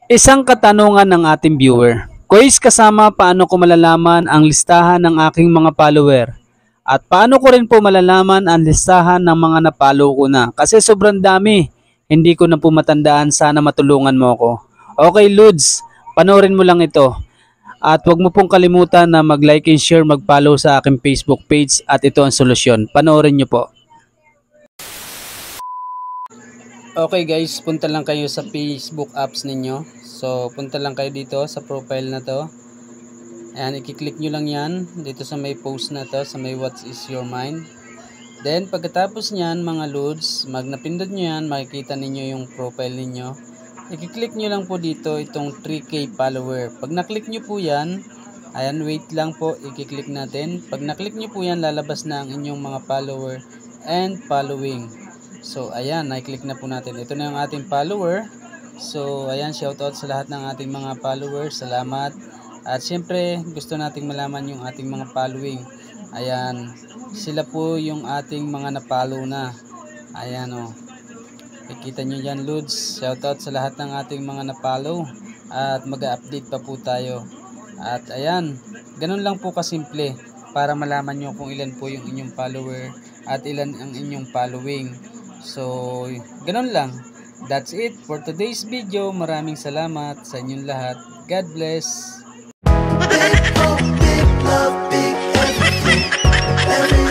Isang katanungan ng ating viewer. Quiz kasama paano ko malalaman ang listahan ng aking mga follower? At paano ko rin po malalaman ang listahan ng mga napalo ko na? Kasi sobrang dami. Hindi ko na po matandaan, sana matulungan mo ako. Okay Lods, panoorin mo lang ito. At huwag mo pong kalimutan na mag-like and share, mag-follow sa aking Facebook page at ito ang solusyon. Panoorin nyo po. Okay guys, punta lang kayo sa Facebook apps ninyo. So, punta lang kayo dito sa profile na to. Ayan, i-click nyo lang yan. Dito sa may post na to, sa may what is your mind. Then, pagkatapos nyan mga loads, napindot nyo yan, makikita ninyo yung profile ninyo. I-click nyo lang po dito itong 3K follower. Pag na-click nyo po yan, ayan, wait lang po, i-click natin. Pag na-click nyo po yan, lalabas na ang inyong mga follower and following. So, ayan, na-click na po natin. Ito na yung ating follower. So, ayan, shoutout sa lahat ng ating mga followers. Salamat. At syempre, gusto nating malaman yung ating mga following. Ayan, sila po yung ating mga napalo na. Ayan, o. Nakikita nyo dyan, Lods. Shoutout sa lahat ng ating mga napalo. At mag-update pa po tayo. At ayan, ganun lang po kasimple para malaman nyo kung ilan po yung inyong follower at ilan ang inyong following. So, ganun lang. That's it for today's video. Maraming salamat sa inyong lahat. God bless. Big hope, big love, big everything.